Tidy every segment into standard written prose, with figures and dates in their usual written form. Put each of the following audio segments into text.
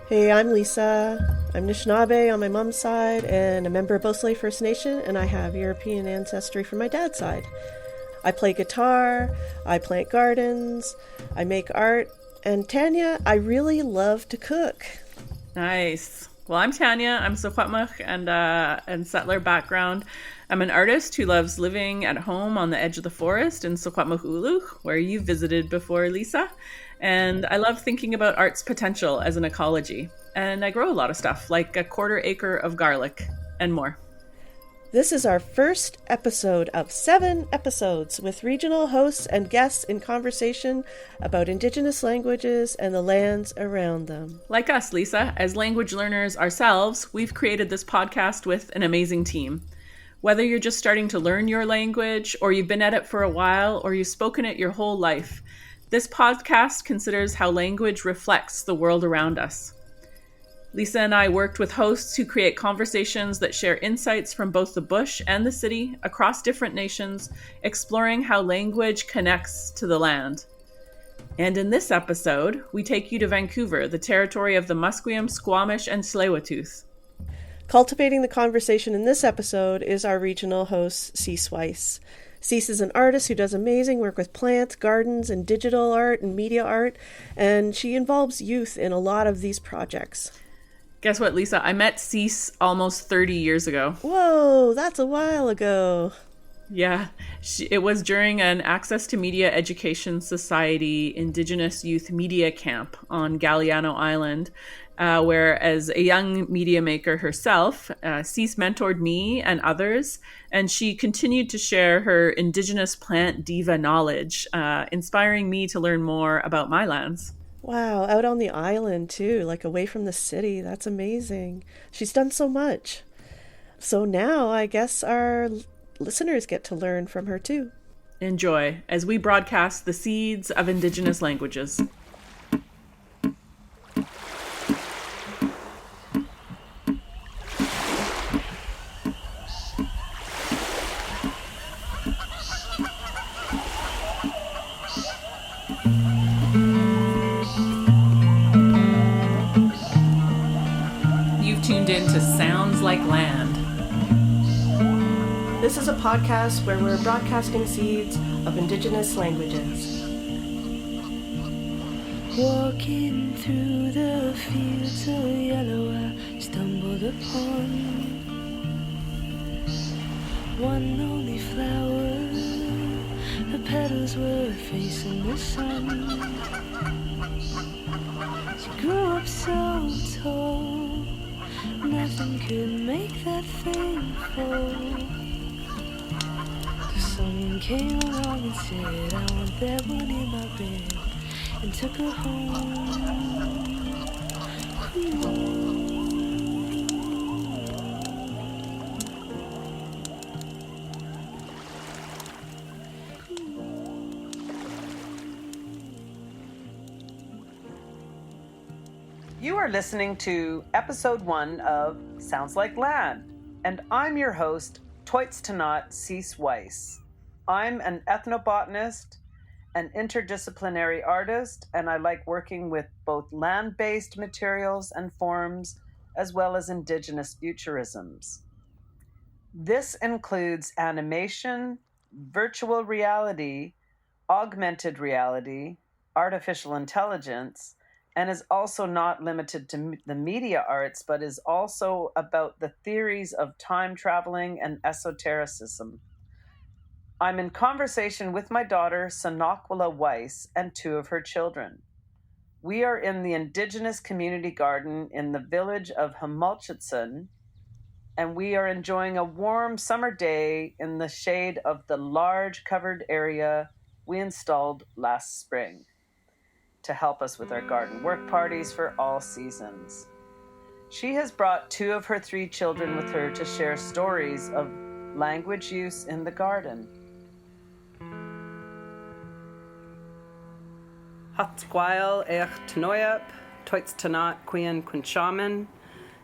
Hey, I'm Lisa. I'm Anishinaabe on my mom's side and a member of Beausoleil First Nation, and I have European ancestry from my dad's side. I play guitar, I plant gardens, I make art, and Tanya, I really love to cook. Nice. Well, I'm Tanya. I'm Secwepmec and settler background. I'm an artist who loves living at home on the edge of the forest in Secwepmec, where you visited before, Lisa. And I love thinking about art's potential as an ecology. And I grow a lot of stuff, like a 1/4 acre of garlic and more. This is our first episode of 7 episodes with regional hosts and guests in conversation about Indigenous languages and the lands around them. Like us, Lisa, as language learners ourselves, we've created this podcast with an amazing team. Whether you're just starting to learn your language, or you've been at it for a while, or you've spoken it your whole life, this podcast considers how language reflects the world around us. Lisa and I worked with hosts who create conversations that share insights from both the bush and the city across different nations, exploring how language connects to the land. And in this episode, we take you to Vancouver, the territory of the Musqueam, Squamish, and Tsleil-Waututh. Cultivating the conversation in this episode is our regional host, Jaz Wyss. Jaz is an artist who does amazing work with plants, gardens, and digital art and media art, and she involves youth in a lot of these projects. Guess what, Lisa? I met Jaz almost 30 years ago. Whoa, that's a while ago. Yeah, it was during an Access to Media Education Society Indigenous Youth Media Camp on Galiano Island, where as a young media maker herself, Jaz mentored me and others, and she continued to share her Indigenous plant diva knowledge, inspiring me to learn more about my lands. Wow, out on the island too, like away from the city. That's amazing. She's done so much. So now I guess our listeners get to learn from her too. Enjoy as we broadcast the seeds of Indigenous languages. Tuned into Sounds Like Land. This is a podcast where we're broadcasting seeds of Indigenous languages. Walking through the fields of yellow, I stumbled upon one only flower. The petals were facing the sun. She grew up so tall, nothing could make that thing fall. So someone came along and said, I want that one in my bed, and took her home. Ooh. You are listening to episode 1 of Sounds Like Land, and I'm your host, T'uy't'tanat Cease Wyss. I'm an ethnobotanist, an interdisciplinary artist, and I like working with both land-based materials and forms, as well as Indigenous futurisms. This includes animation, virtual reality, augmented reality, artificial intelligence, and is also not limited to the media arts, but is also about the theories of time traveling and esotericism. I'm in conversation with my daughter, Senaqwila Wyss, and 2 of her children. We are in the Indigenous community garden in the village of wemelch'stn, and we are enjoying a warm summer day in the shade of the large covered area we installed last spring to help us with our garden work parties for all seasons. She has brought 2 of her 3 children with her to share stories of language use in the garden. Hatquile tnoyap, T'uy't'tanat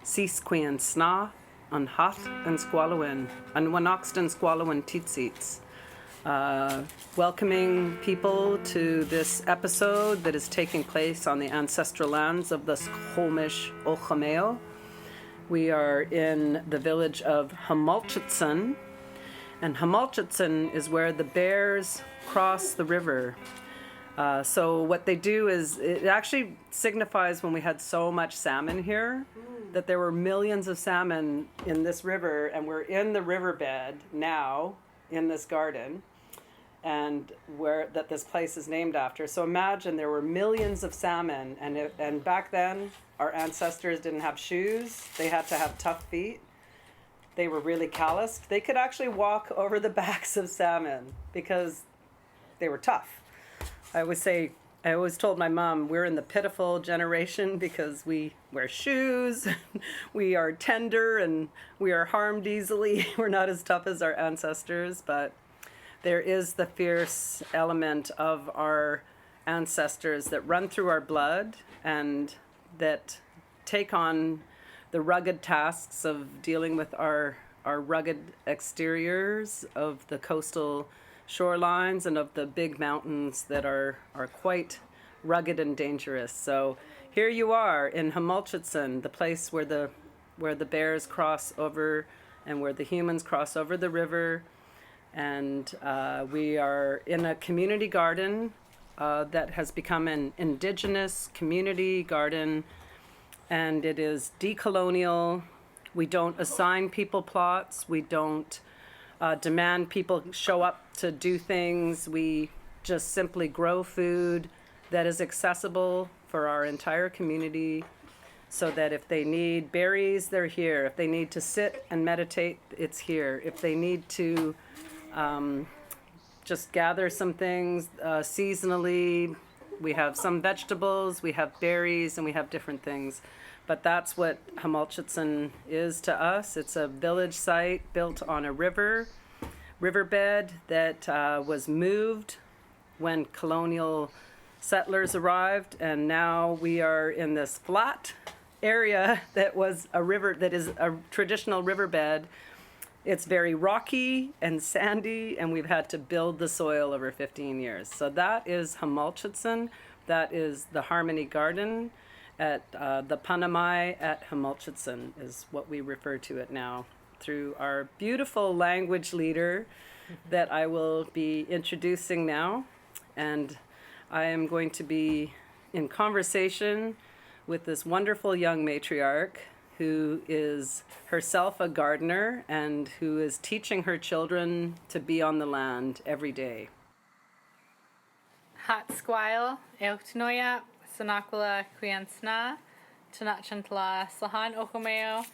Cease Wyss sna, an hat and squalowin, an wemelch'stn squalowin titsits. welcoming people to this episode that is taking place on the ancestral lands of the Squamish Nation. We are in the village of wemelch'stn, and wemelch'stn is where the bears cross the river. So what they do is, it actually signifies when we had so much salmon here, that there were millions of salmon in this river, and we're in the riverbed now in this garden, and where that this place is named after. So imagine there were millions of salmon, and back then our ancestors didn't have shoes. They had to have tough feet. They were really calloused. They could actually walk over the backs of salmon because they were tough. I always told my mom, we're in the pitiful generation because we wear shoes, we are tender, and we are harmed easily. We're not as tough as our ancestors, but there is the fierce element of our ancestors that run through our blood and that take on the rugged tasks of dealing with our rugged exteriors of the coastal shorelines and of the big mountains that are quite rugged and dangerous. So here you are in wemelch'stn, the place where the bears cross over and where the humans cross over the river. And we are in a community garden that has become an indigenous community garden, and it is decolonial. We don't assign people plots. We don't demand people show up to do things. We just simply grow food that is accessible for our entire community, so that if they need berries, they're here. If they need to sit and meditate, it's here. If they need to just gather some things seasonally, we have some vegetables, we have berries, and we have different things. But that's what wemelch'stn is to us. It's a village site built on a riverbed that was moved when colonial settlers arrived, and now we are in this flat area that was a river, that is a traditional riverbed. It's very rocky and sandy, and we've had to build the soil over 15 years. So that is wemelch'stn. That is the Harmony Garden at the Panamai at wemelch'stn is what we refer to it now, through our beautiful language leader that I will be introducing now. And I am going to be in conversation with this wonderful young matriarch who is herself a gardener and who is teaching her children to be on the land every day. Hat sgwael, ewtnoia, Senaqwila Wyss, tl'a slahan ochomeo,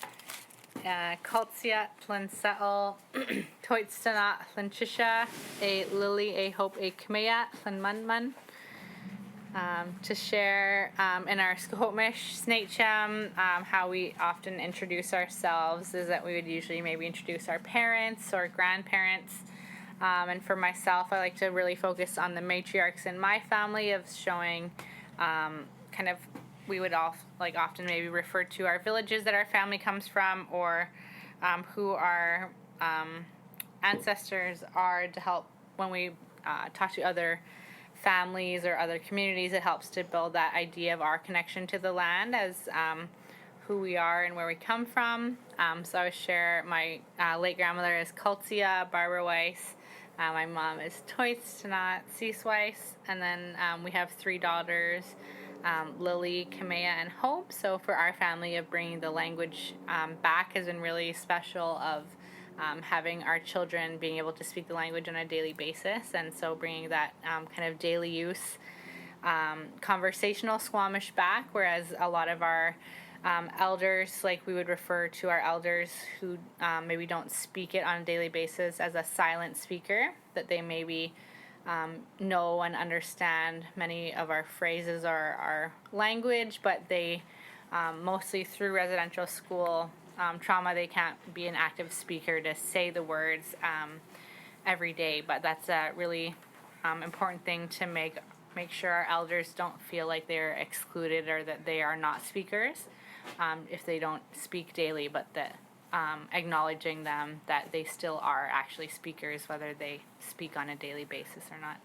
cultiat settle, T'uy't'tanat Chisha, a lily a hope a kmeat manman. To share in our Squamish Nation how we often introduce ourselves is that we would usually maybe introduce our parents or grandparents. And for myself, I like to really focus on the matriarchs in my family, of showing kind of, we would all like often maybe refer to our villages that our family comes from, or who our ancestors are, to help when we talk to other families or other communities. It helps to build that idea of our connection to the land as who we are and where we come from. So I would share my late grandmother is Barbara Wyss. My mom is T'uy't'tanat Cease Wyss, and then we have three daughters, Lily, Kamea, and Hope. So for our family, of bringing the language back has been really special, of having our children being able to speak the language on a daily basis, and so bringing that kind of daily use conversational Squamish back, whereas a lot of our elders, like we would refer to our elders who maybe don't speak it on a daily basis as a silent speaker, that they maybe know and understand many of our phrases or our language, but they mostly through residential school trauma, they can't be an active speaker to say the words every day. But that's a really important thing to make sure our elders don't feel like they're excluded or that they are not speakers if they don't speak daily, but that acknowledging them that they still are actually speakers, whether they speak on a daily basis or not.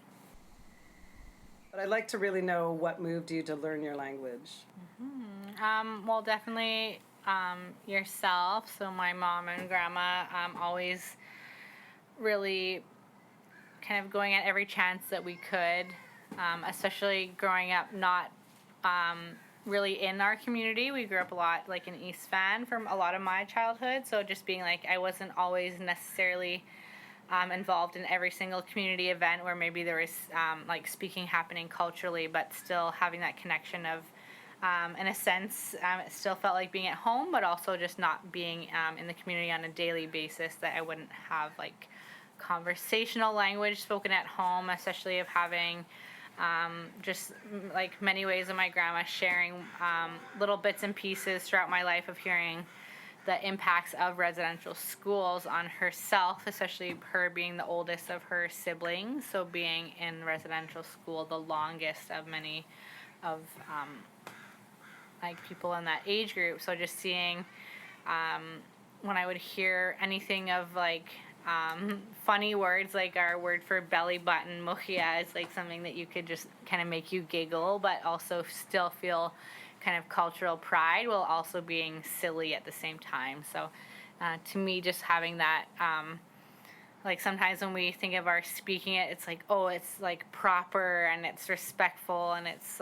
But I'd like to really know what moved you to learn your language. Well, definitely yourself. So my mom and grandma always really kind of going at every chance that we could, especially growing up not really in our community. We grew up a lot like in East Van from a lot of my childhood, so just being like I wasn't always necessarily involved in every single community event where maybe there was like speaking happening culturally, but still having that connection of in a sense it still felt like being at home, but also just not being in the community on a daily basis, that I wouldn't have like conversational language spoken at home, especially of having just like many ways of my grandma sharing little bits and pieces throughout my life of hearing the impacts of residential schools on herself, especially her being the oldest of her siblings, so being in residential school the longest of many of like people in that age group. So just seeing when I would hear anything of like funny words, like our word for belly button, mohia, is like something that you could just kind of make you giggle, but also still feel kind of cultural pride while also being silly at the same time. So to me, just having that, like sometimes when we think of our speaking it, it's like, oh, it's like proper and it's respectful and it's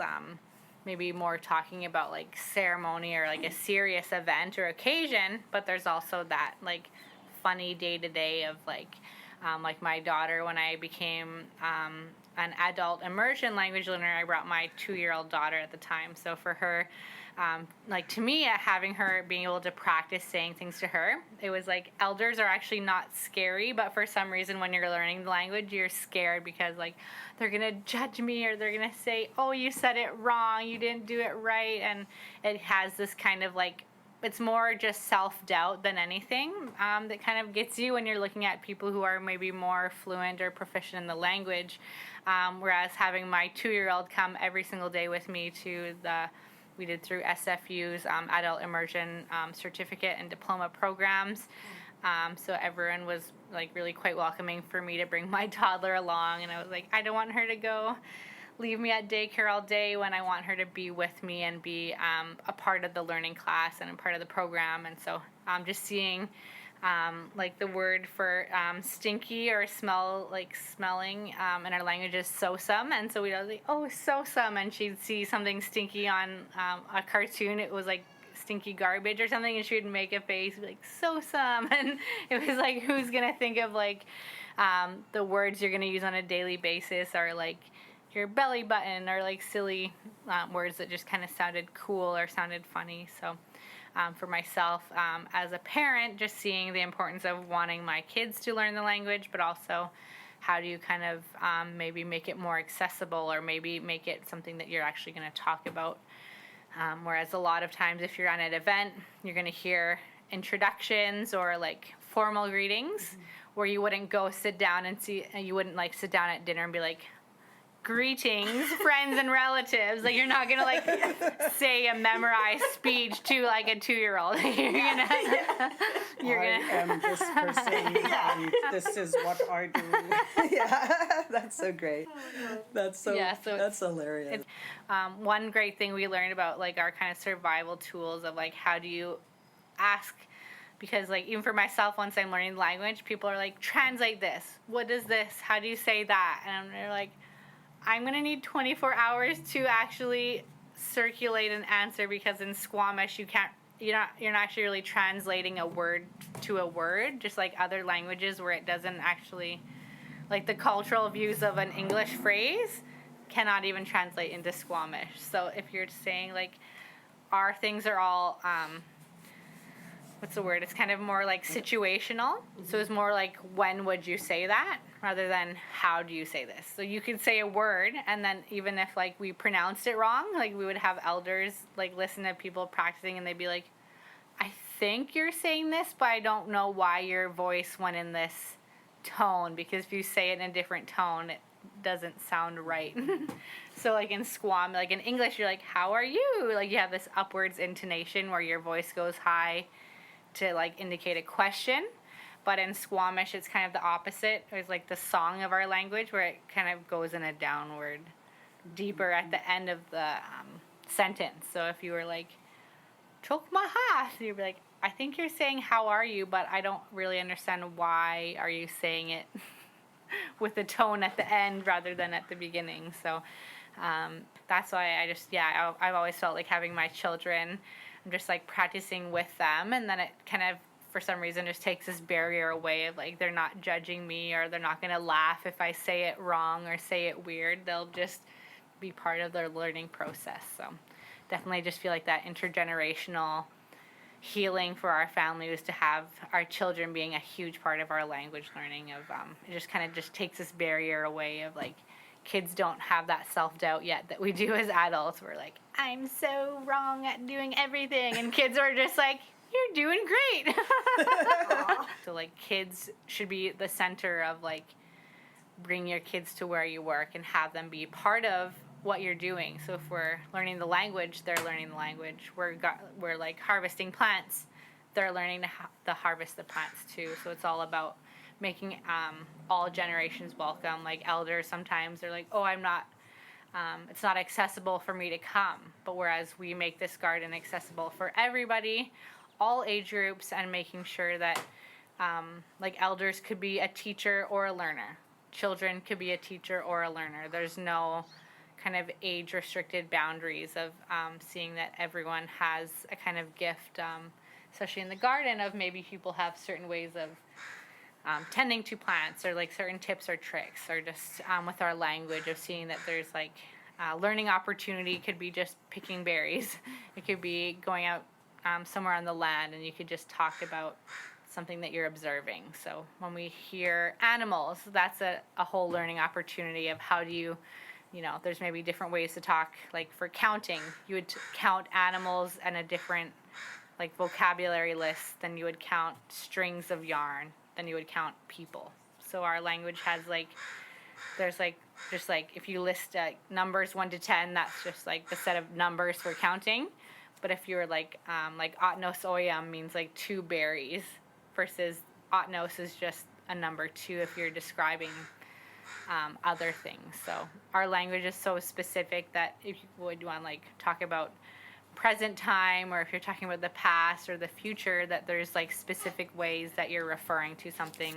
maybe more talking about like ceremony or like a serious event or occasion, but there's also that like funny day-to-day of like my daughter, when I became an adult immersion language learner, I brought my 2-year-old daughter at the time. So for her, like to me, having her being able to practice saying things to her, it was like elders are actually not scary, but for some reason when you're learning the language, you're scared because like they're gonna judge me or they're gonna say, oh, you said it wrong, you didn't do it right, and it has this kind of like, it's more just self-doubt than anything that kind of gets you when you're looking at people who are maybe more fluent or proficient in the language. Whereas having my 2-year-old come every single day with me to we did through SFU's adult immersion certificate and diploma programs. So everyone was like really quite welcoming for me to bring my toddler along. And I was like, I don't want her to go leave me at daycare all day when I want her to be with me and be a part of the learning class and a part of the program. And so just seeing like the word for stinky or smell, like smelling in our language is sosum. And so we'd always like, oh, sosum. And she'd see something stinky on a cartoon. It was like stinky garbage or something, and she would make a face like sosum. And it was like, who's going to think of like the words you're going to use on a daily basis are like your belly button or like silly words that just kind of sounded cool or sounded funny. So for myself as a parent, just seeing the importance of wanting my kids to learn the language, but also how do you kind of maybe make it more accessible or maybe make it something that you're actually going to talk about. Whereas a lot of times if you're on an event, you're going to hear introductions or like formal greetings where you wouldn't go sit down and you wouldn't like sit down at dinner and be like, greetings, friends and relatives. Like you're not gonna like say a memorized speech to like a 2-year-old. I am this person, and this is what I do. Yeah, that's so great. That's hilarious. One great thing we learned about like our kind of survival tools of like how do you ask. Because, like, even for myself, once I'm learning the language, people are like, translate this. What is this? How do you say that? And they're like, I'm going to need 24 hours to actually circulate an answer because in Squamish, you're not actually really translating a word to a word, just like other languages where it doesn't actually, like the cultural views of an English phrase cannot even translate into Squamish. So if you're saying, like, our things are all, what's the word? It's kind of more like situational. So it's more like, when would you say that? Rather than, how do you say this? So you could say a word, and then even if, like, we pronounced it wrong, like, we would have elders, like, listen to people practicing, and they'd be like, I think you're saying this, but I don't know why your voice went in this tone, because if you say it in a different tone, it doesn't sound right. So, like, in Squam, like, in English, you're like, how are you? Like, you have this upwards intonation where your voice goes high to like indicate a question. But in Squamish, it's kind of the opposite. It's like the song of our language, where it kind of goes in a downward, deeper at the end of the sentence. So if you were like, Chokmaha, you'd be like, I think you're saying how are you, but I don't really understand why are you saying it with the tone at the end rather than at the beginning. So that's why I've always felt like having my children, I'm just like practicing with them, and then it kind of, for some reason, just takes this barrier away of like, they're not judging me, or they're not going to laugh if I say it wrong or say it weird. They'll just be part of their learning process. So definitely just feel like that intergenerational healing for our family was to have our children being a huge part of our language learning. Of it just kind of just takes this barrier away of like, kids don't have that self-doubt yet that we do as adults. We're like, I'm so wrong at doing everything, and kids are just like, you're doing great. So like, kids should be the center of like, bring your kids to where you work and have them be part of what you're doing. So if we're learning the language, they're learning the language. We're like harvesting plants, they're learning to harvest the plants too. So it's all about making all generations welcome. Like elders, sometimes they're like, oh, I'm not, it's not accessible for me to come. But whereas we make this garden accessible for everybody, all age groups, and making sure that like elders could be a teacher or a learner. Children could be a teacher or a learner. There's no kind of age restricted boundaries of seeing that everyone has a kind of gift, especially in the garden, of maybe people have certain ways of tending to plants, or like certain tips or tricks, or just with our language of seeing that there's like learning opportunity. Could be just picking berries. It could be going out somewhere on the land, and you could just talk about something that you're observing. So when we hear animals, that's a whole learning opportunity of how do you know, there's maybe different ways to talk. Like for counting, you would count animals and a different like vocabulary list than you would count strings of yarn, than you would count people. So our language has like, there's like, just like if you list numbers 1 to 10, that's just like the set of numbers for counting. But if you're like otnos oyam means like 2 berries, versus otnos is just a number 2 if you're describing other things. So our language is so specific that if you would want to like talk about present time, or if you're talking about the past or the future, that there's like specific ways that you're referring to something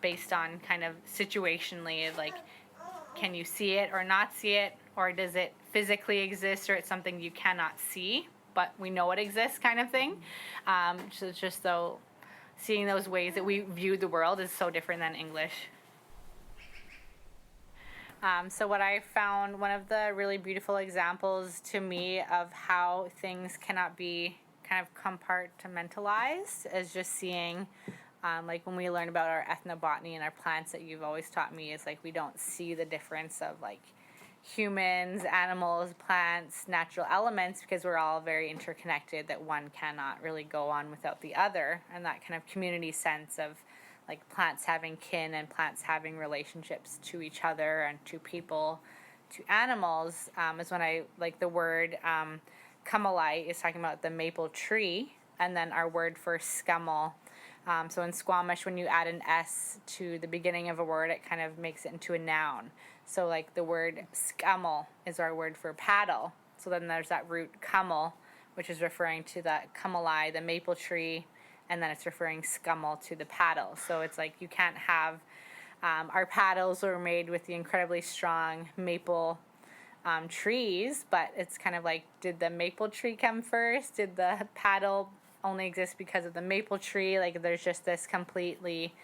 based on kind of situationally, like, can you see it or not see it, or does it physically exist, or it's something you cannot see but we know it exists kind of thing. So it's just so seeing those ways that we view the world is so different than English. So what I found, one of the really beautiful examples to me of how things cannot be kind of compartmentalized is just seeing, like when we learn about our ethnobotany and our plants that you've always taught me, is like we don't see the difference of like humans, animals, plants, natural elements, because we're all very interconnected, that one cannot really go on without the other. And that kind of community sense of like plants having kin and plants having relationships to each other and to people, to animals, is when I like the word kamalai is talking about the maple tree, and then our word for scummel. So in Squamish, when you add an S to the beginning of a word, it kind of makes it into a noun. So like the word scummel is our word for paddle. So then there's that root kummel, which is referring to that kamalai, the maple tree, and then it's referring scummel to the paddle. So it's like you can't have, our paddles were made with the incredibly strong maple trees, but it's kind of like, did the maple tree come first? Did the paddle only exist because of the maple tree? Like there's just this completely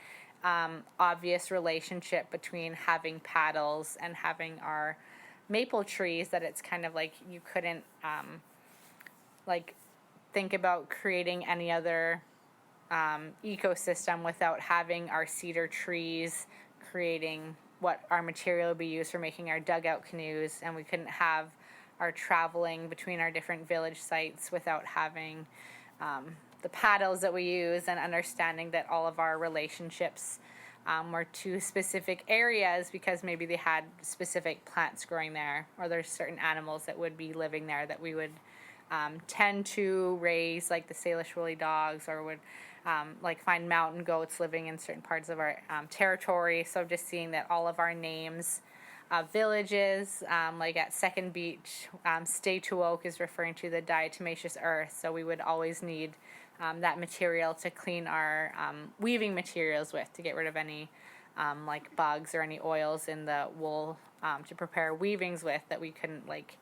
obvious relationship between having paddles and having our maple trees, that it's kind of like you couldn't like think about creating any other ecosystem without having our cedar trees creating what our material would be used for making our dugout canoes, and we couldn't have our traveling between our different village sites without having the paddles that we use, and understanding that all of our relationships were to specific areas because maybe they had specific plants growing there, or there's certain animals that would be living there that we would tend to raise like the Salish woolly dogs, or would like find mountain goats living in certain parts of our territory. So just seeing that all of our names of villages, like at Second Beach, Stay to Oak is referring to the diatomaceous earth. So we would always need that material to clean our weaving materials with, to get rid of any like bugs or any oils in the wool to prepare weavings with that we couldn't like.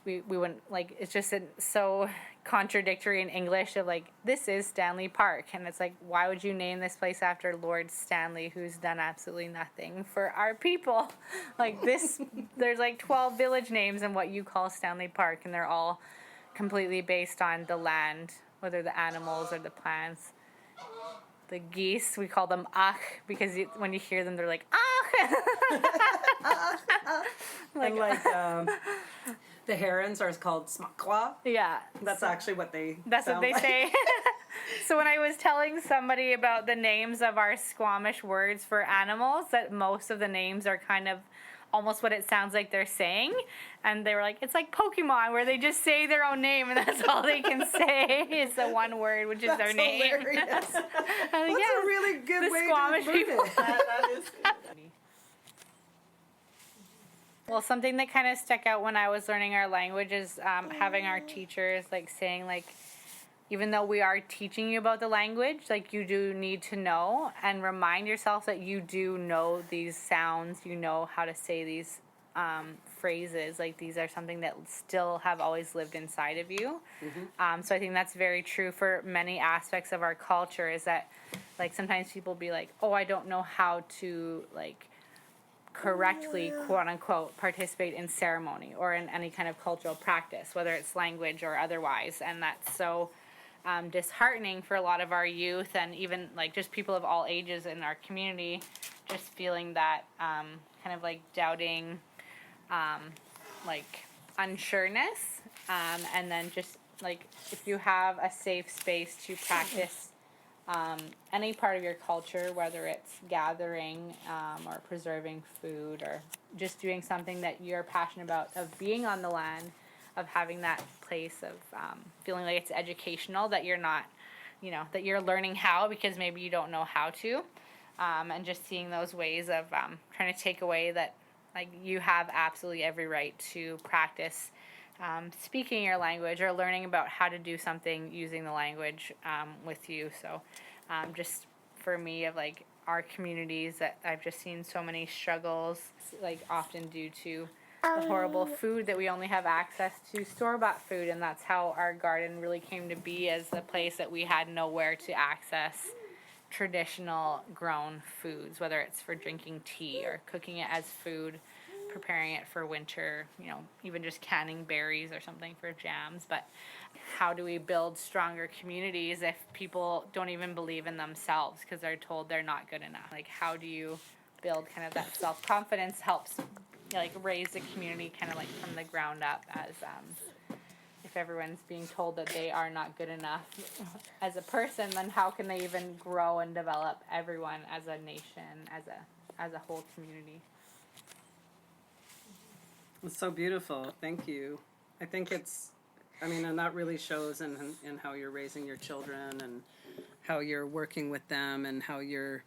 We wouldn't like. It's just so contradictory in English of like, this is Stanley Park, and it's like, why would you name this place after Lord Stanley, who's done absolutely nothing for our people? Like this, there's like 12 village names in what you call Stanley Park, and they're all completely based on the land, whether the animals or the plants. The geese, we call them ach, because when you hear them, they're like, ach! Like the herons are called smakwa. Yeah. That's actually what they That's what they like. say. So when I was telling somebody about the names of our Squamish words for animals, that most of the names are kind of almost what it sounds like they're saying, and they were like, it's like Pokemon, where they just say their own name and that's all they can say is the one word, which is their name. Hilarious. That's That's a really good the way Squamish to learn people. it. That is Well, something that kind of stuck out when I was learning our language is having our teachers like saying like, even though we are teaching you about the language, like you do need to know and remind yourself that you do know these sounds, you know how to say these phrases, like these are something that still have always lived inside of you. So I think that's very true for many aspects of our culture, is that like sometimes people be like, oh, I don't know how to like correctly, quote unquote, participate in ceremony or in any kind of cultural practice, whether it's language or otherwise. And that's so disheartening for a lot of our youth, and even like just people of all ages in our community, just feeling that kind of like doubting, like unsureness, and then just like if you have a safe space to practice any part of your culture, whether it's gathering or preserving food or just doing something that you're passionate about, of being on the land, of having that place of feeling like it's educational, that you're not, you know, that you're learning how because maybe you don't know how to, and just seeing those ways of trying to take away that like you have absolutely every right to practice speaking your language or learning about how to do something using the language with you. So just for me, of like our communities, that I've just seen so many struggles, like often due to the horrible food that we only have access to store-bought food, and that's how our garden really came to be, as a place that we had nowhere to access traditional grown foods, whether it's for drinking tea or cooking it as food, preparing it for winter, you know, even just canning berries or something for jams. But how do we build stronger communities if people don't even believe in themselves because they're told they're not good enough? Like, how do you build kind of that self-confidence, helps like raise the community kind of like from the ground up, as if everyone's being told that they are not good enough as a person, then how can they even grow and develop everyone as a nation, as a whole community? It's so beautiful. Thank you. I think it's, I mean, and that really shows in how you're raising your children and how you're working with them and how you're,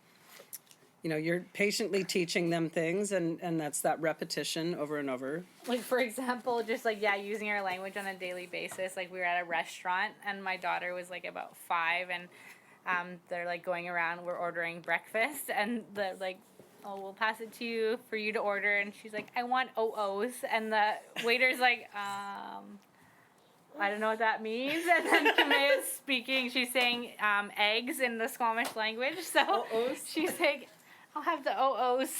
you know, you're patiently teaching them things, and that's that repetition over and over. Like, for example, just like, yeah, using our language on a daily basis. Like, we were at a restaurant and my daughter was like about 5, and they're like going around, we're ordering breakfast, and they're like, oh, we'll pass it to you for you to order. And she's like, I want OOs. And the waiter's like, I don't know what that means. And then Kamea's speaking, she's saying eggs in the Squamish language. So she's like, I'll have the OOs.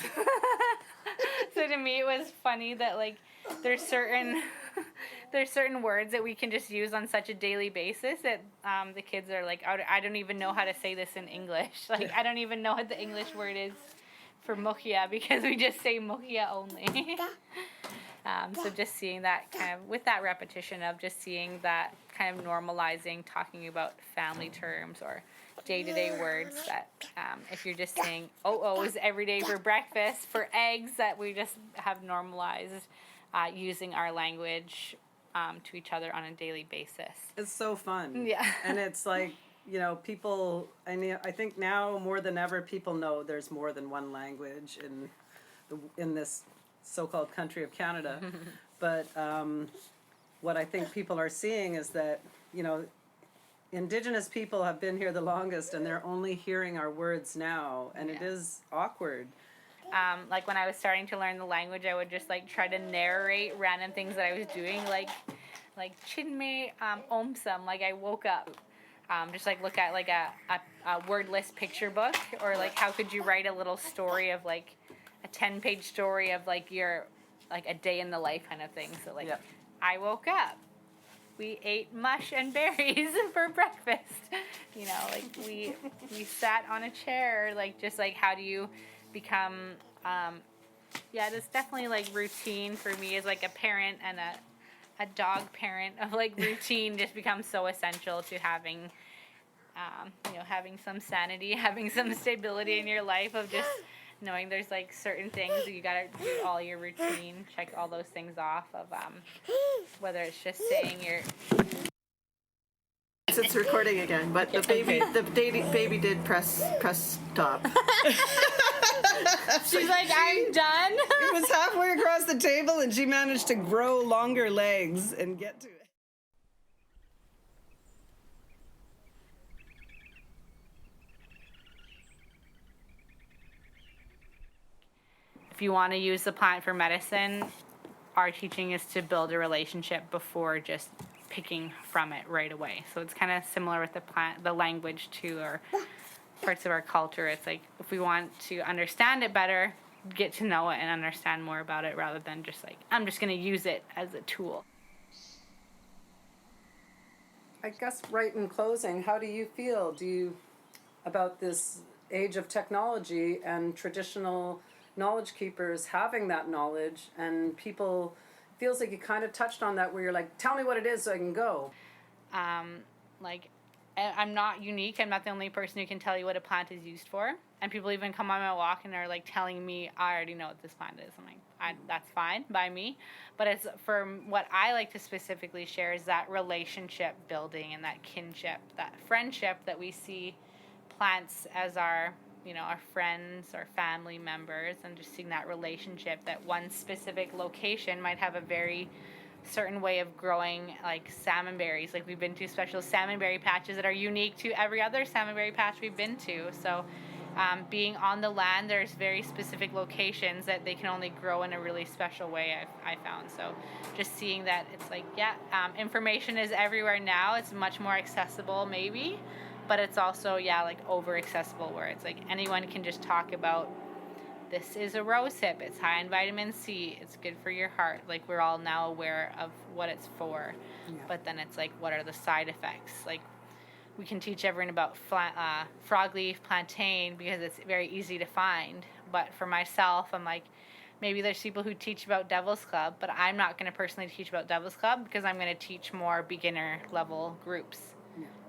So to me, it was funny that like there's certain words that we can just use on such a daily basis that the kids are like, I don't even know how to say this in English. Like, I don't even know what the English word is for muhia, because we just say muhia only. So just seeing that kind of, with that repetition of just seeing that kind of normalizing, talking about family terms or day-to-day words, that if you're just saying OOs every day for breakfast, for eggs, that we just have normalized using our language to each other on a daily basis. It's so fun. Yeah. And it's like, people, I think now more than ever, people know there's more than one language in this so-called country of Canada. But what I think people are seeing is that, Indigenous people have been here the longest, and they're only hearing our words now, and it is awkward. Like when I was starting to learn the language, I would just like try to narrate random things that I was doing, like chinme omsam, like I woke up. Just like look at like a wordless picture book, or like how could you write a little story of like a 10-page story of like your like a day in the life kind of thing. So like I woke up. We ate mush and berries for breakfast. Like we sat on a chair, like just like how do you become it's definitely like routine for me as like a parent and a dog parent of like routine just becomes so essential to having having some sanity, having some stability in your life of just knowing there's like certain things that you gotta do all your routine, check all those things off of whether it's just saying your. It's recording again, but the baby did press stop. She's like, I'm done. It was halfway across the table, and she managed to grow longer legs and get to it. If you want to use the plant for medicine, our teaching is to build a relationship before just picking from it right away. So it's kind of similar with the language too, or parts of our culture. It's like if we want to understand it better, get to know it and understand more about it rather than just like, I'm just going to use it as a tool. I guess right in closing, how do you feel about this age of technology and traditional knowledge keepers having that knowledge, and people feels like you kind of touched on that where you're like, tell me what it is so I can go. I'm not unique. I'm not the only person who can tell you what a plant is used for. And people even come on my walk and are like telling me, I already know what this plant is. I'm like, that's fine by me. But it's for what I like to specifically share is that relationship building and that kinship, that friendship that we see plants as our friends or family members, and just seeing that relationship that one specific location might have a very certain way of growing, like salmonberries. Like we've been to special salmonberry patches that are unique to every other salmonberry patch we've been to. So being on the land, there's very specific locations that they can only grow in a really special way, I found. So just seeing that it's like, information is everywhere now. It's much more accessible maybe, but it's also, like over accessible where it's like anyone can just talk about, this is a rosehip, it's high in vitamin C, it's good for your heart. Like we're all now aware of what it's for, but then it's like, what are the side effects? Like we can teach everyone about frog leaf, plantain, because it's very easy to find. But for myself, I'm like, maybe there's people who teach about Devil's Club, but I'm not going to personally teach about Devil's Club because I'm going to teach more beginner level groups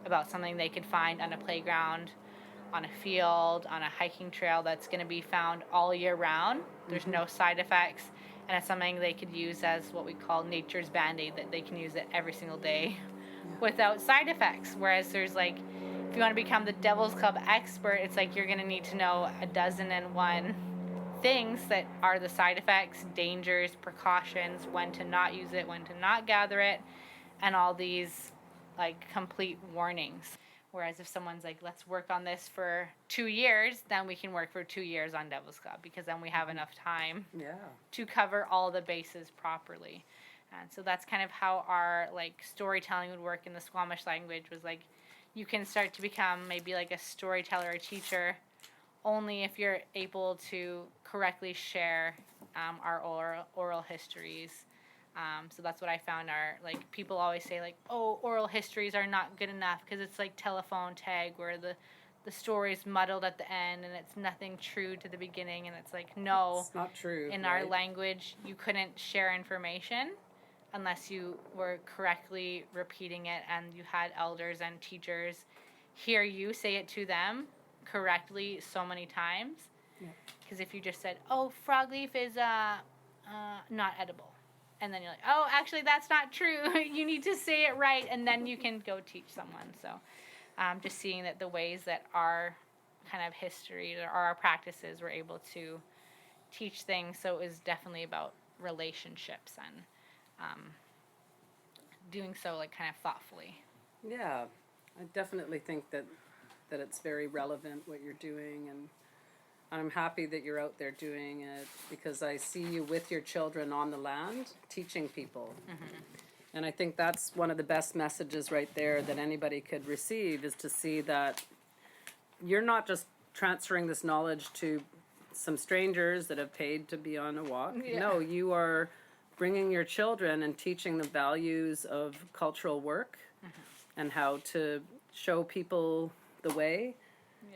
about something they could find on a playground, on a field, on a hiking trail that's going to be found all year round. There's no side effects, and it's something they could use as what we call nature's Band-Aid, that they can use it every single day without side effects. Whereas there's like, if you want to become the Devil's Club expert, it's like you're going to need to know 1,001 things that are the side effects, dangers, precautions, when to not use it, when to not gather it, and all these like complete warnings. Whereas if someone's like, let's work on this for 2 years, then we can work for 2 years on Devil's Club, because then we have enough time to cover all the bases properly. And so that's kind of how our like storytelling would work in the Squamish language, was like, you can start to become maybe like a storyteller or teacher only if you're able to correctly share our oral histories. So that's what I found are, like, people always say, like, oh, oral histories are not good enough because it's like telephone tag where the story's muddled at the end and it's nothing true to the beginning. And it's like, no. It's not true. In our language, you couldn't share information unless you were correctly repeating it and you had elders and teachers hear you say it to them correctly so many times. Because if you just said, oh, frog leaf is not edible, and then you're like, oh, actually, that's not true. You need to say it right, and then you can go teach someone. So just seeing that the ways that our kind of history or our practices were able to teach things. So it was definitely about relationships and doing so like kind of thoughtfully. Yeah, I definitely think that it's very relevant what you're doing, and I'm happy that you're out there doing it because I see you with your children on the land teaching people. And I think that's one of the best messages right there that anybody could receive, is to see that you're not just transferring this knowledge to some strangers that have paid to be on a walk. Yeah. No, you are bringing your children and teaching the values of cultural work and how to show people the way.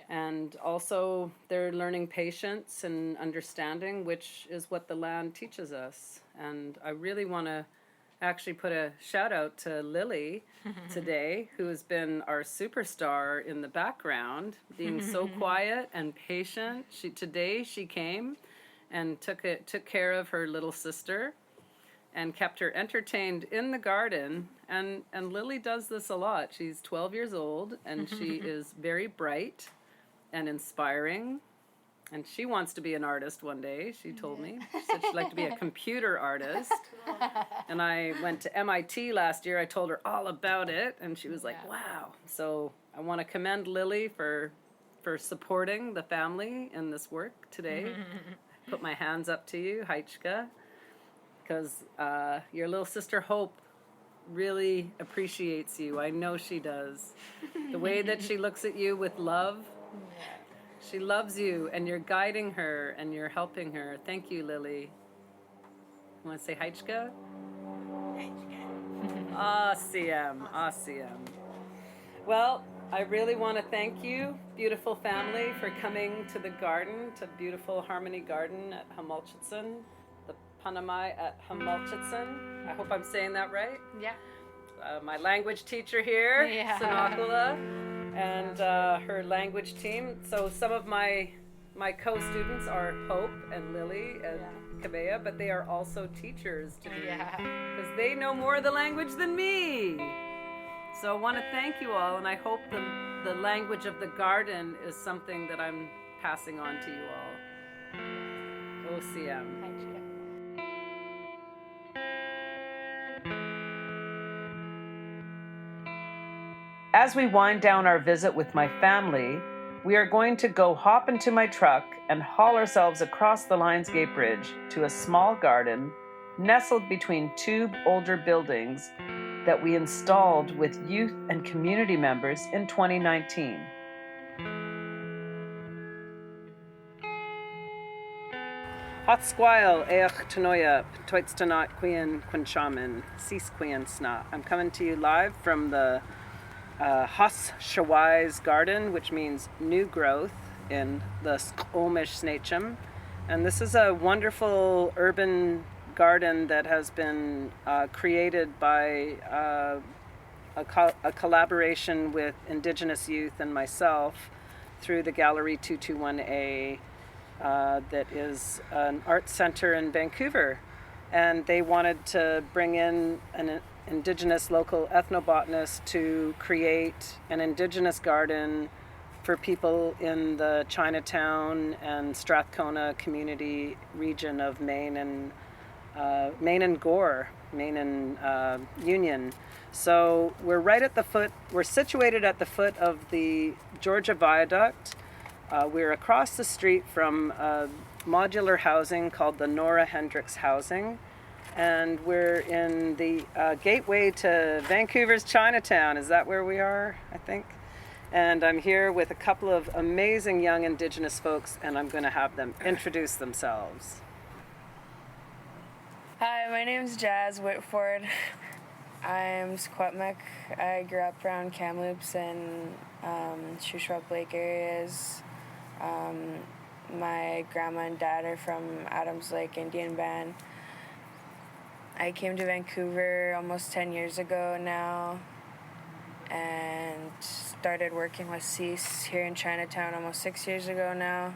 And also they're learning patience and understanding, which is what the land teaches us. And I really want to actually put a shout out to Lily today, who has been our superstar in the background, being so quiet and patient. Today she came and took care of her little sister and kept her entertained in the garden. And Lily does this a lot. She's 12 years old, and she is very bright and inspiring. And she wants to be an artist one day, she told me. She said she'd like to be a computer artist. And I went to MIT last year. I told her all about it, and she was like, wow. So I want to commend Lily for supporting the family in this work today. Put my hands up to you, Heichka, because your little sister Hope really appreciates you. I know she does. The way that she looks at you with love. She loves you, and you're guiding her, and you're helping her. Thank you, Lily. You want to say Heichka? Awesome. Well, I really want to thank you, beautiful family, for coming to the garden, to beautiful Harmony Garden at wemelch'stn, the Panamai at wemelch'stn. I hope I'm saying that right. Yeah. My language teacher here, Senaqwila, and her language team. So some of my co-students are Hope and Lily and Kabea, but they are also teachers to me because they know more of the language than me. So I want to thank you all, and I hope the language of the garden is something that I'm passing on to you all. OCM. Thank you. As we wind down our visit with my family, we are going to go hop into my truck and haul ourselves across the Lionsgate Bridge to a small garden nestled between two older buildings that we installed with youth and community members in 2019. Hatsquile eich tanoia T'uy't'tanat Cease Wyss. I'm coming to you live from the Chésha7 garden, which means new growth in the Squamish Nation. And this is a wonderful urban garden that has been created by a collaboration with Indigenous youth and myself through the Gallery 221A that is an art center in Vancouver. And they wanted to bring in an Indigenous local ethnobotanist to create an Indigenous garden for people in the Chinatown and Strathcona community region of Maine and Union. So we're situated at the foot of the Georgia Viaduct. We're across the street from modular housing called the Nora Hendricks Housing. And we're in the gateway to Vancouver's Chinatown. Is that where we are, I think? And I'm here with a couple of amazing young Indigenous folks, and I'm going to have them introduce themselves. Hi, my name is Jaz Whitford. I'm Secwepmec. I grew up around Kamloops and Shuswap Lake areas. My grandma and dad are from Adams Lake Indian Band. I came to Vancouver almost 10 years ago now and started working with CIS here in Chinatown almost 6 years ago now.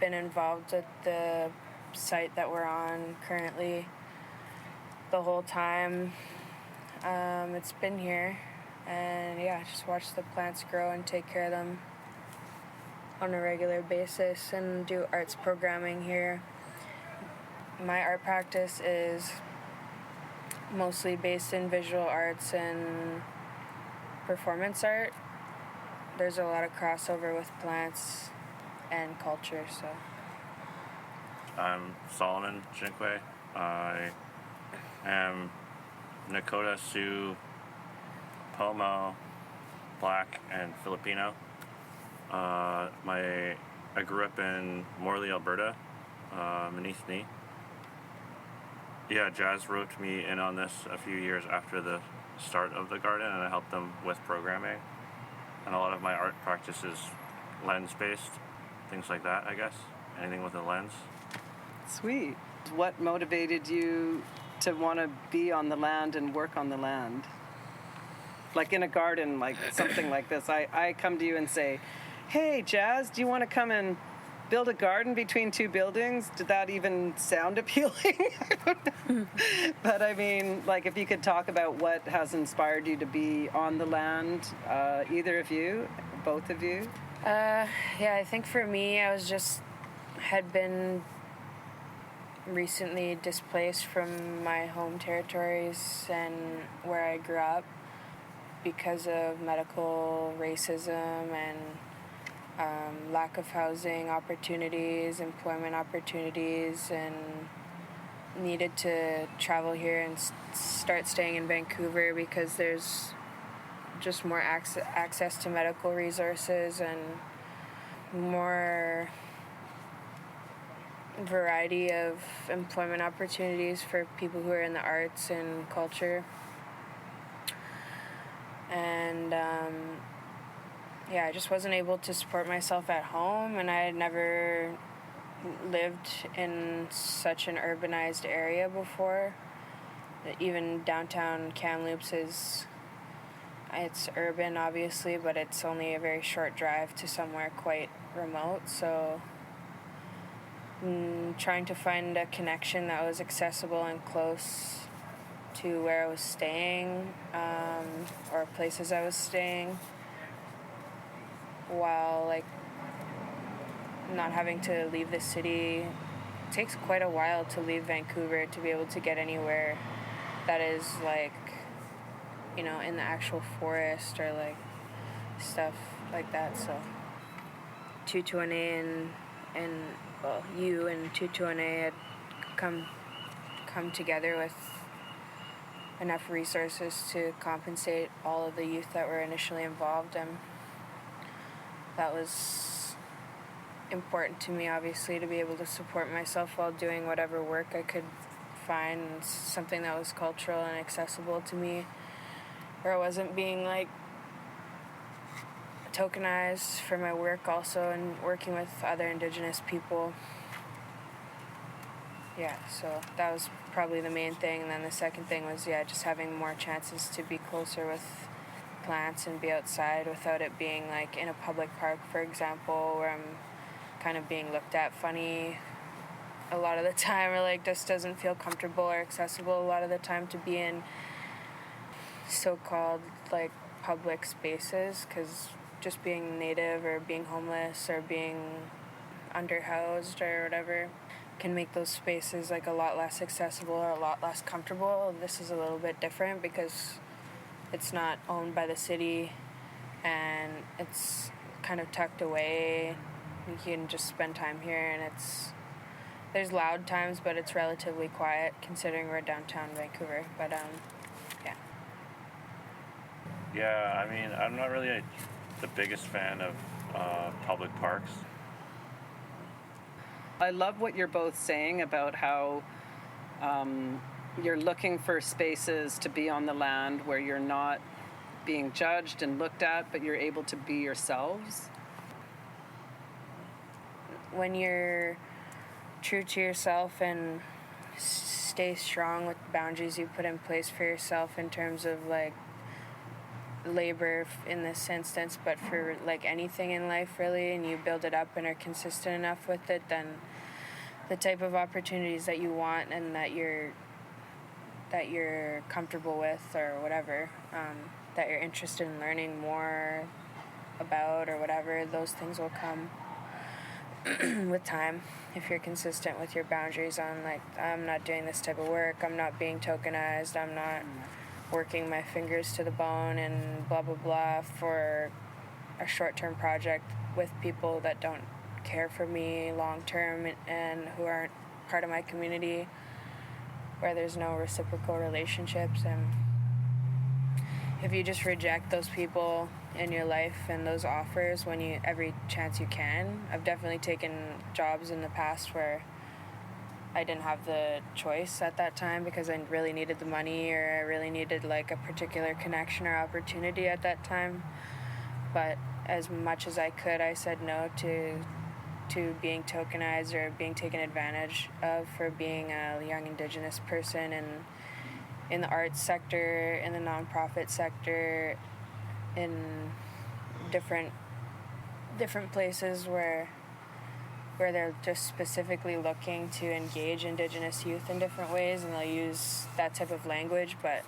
Been involved with the site that we're on currently the whole time it's been here. And yeah, just watch the plants grow and take care of them on a regular basis and do arts programming here. My art practice is mostly based in visual arts and performance art. There's a lot of crossover with plants and culture, so. I'm Soloman Chiniquay. I am Nakoda, Sioux, Pomo, Black, and Filipino. I grew up in Morley, Alberta, Manithni. Yeah, Jaz roped me in on this a few years after the start of the garden, and I helped them with programming. And a lot of my art practice is lens-based, things like that, I guess. Anything with a lens. Sweet. What motivated you to want to be on the land and work on the land? Like in a garden, like something like this. I come to you and say, hey, Jaz, do you want to come and build a garden between two buildings? Did that even sound appealing? But I mean, like if you could talk about what has inspired you to be on the land, either of you, both of you? Yeah, I think for me, had been recently displaced from my home territories and where I grew up because of medical racism and lack of housing opportunities, employment opportunities, and needed to travel here and start staying in Vancouver because there's just more access to medical resources and more variety of employment opportunities for people who are in the arts and culture. And I just wasn't able to support myself at home, and I had never lived in such an urbanized area before. Even downtown Kamloops it's urban obviously, but it's only a very short drive to somewhere quite remote, so trying to find a connection that was accessible and close to where I was staying, or places I was staying, while like not having to leave the city. It takes quite a while to leave Vancouver to be able to get anywhere that is like, you know, in the actual forest or like stuff like that. So T'uy't'tanat and you and T'uy't'tanat had come together with enough resources to compensate all of the youth that were initially involved, and that was important to me, obviously, to be able to support myself while doing whatever work I could find, something that was cultural and accessible to me, where I wasn't being like tokenized for my work also, and working with other Indigenous people. Yeah, so that was probably the main thing. And then the second thing was, just having more chances to be closer with plants and be outside without it being like in a public park, for example, where I'm kind of being looked at funny a lot of the time, or like just doesn't feel comfortable or accessible a lot of the time to be in so-called like public spaces, because just being native or being homeless or being underhoused or whatever can make those spaces like a lot less accessible or a lot less comfortable. This is a little bit different because it's not owned by the city and it's kind of tucked away. You can just spend time here, and there's loud times, but it's relatively quiet considering we're downtown Vancouver. But Yeah, I mean, I'm not really the biggest fan of public parks. I love what you're both saying about how you're looking for spaces to be on the land where you're not being judged and looked at, but you're able to be yourselves. When you're true to yourself and stay strong with the boundaries you put in place for yourself in terms of like labor in this instance, but for like anything in life really, and you build it up and are consistent enough with it, then the type of opportunities that you want and that that you're comfortable with or whatever, that you're interested in learning more about or whatever, those things will come with time. If you're consistent with your boundaries on, like, I'm not doing this type of work, I'm not being tokenized, I'm not working my fingers to the bone and blah blah blah for a short-term project with people that don't care for me long-term and who aren't part of my community, where there's no reciprocal relationships. And if you just reject those people in your life and those offers when you every chance you can. I've definitely taken jobs in the past where I didn't have the choice at that time because I really needed the money or I really needed like a particular connection or opportunity at that time. But as much as I could, I said no to being tokenized or being taken advantage of for being a young Indigenous person and in the arts sector, in the nonprofit sector, in different places where they're just specifically looking to engage Indigenous youth in different ways, and they'll use that type of language, but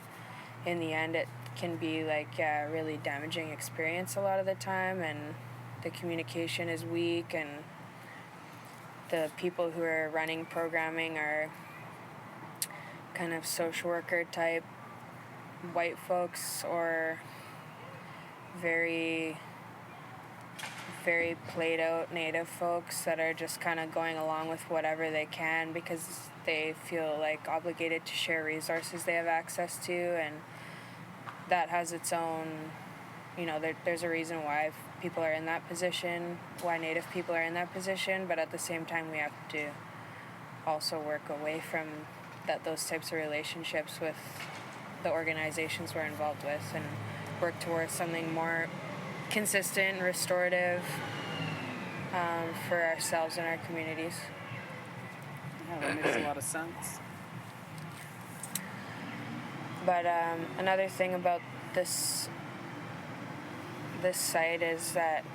in the end it can be like a really damaging experience a lot of the time, and the communication is weak, and the people who are running programming are kind of social worker type white folks or very very played out native folks that are just kind of going along with whatever they can because they feel like obligated to share resources they have access to, and that has its own, there's a reason why people are in that position, why native people are in that position, but at the same time we have to also work away from those types of relationships with the organizations we're involved with and work towards something more consistent, restorative for ourselves and our communities. Yeah, that makes a lot of sense. But another thing about this site is that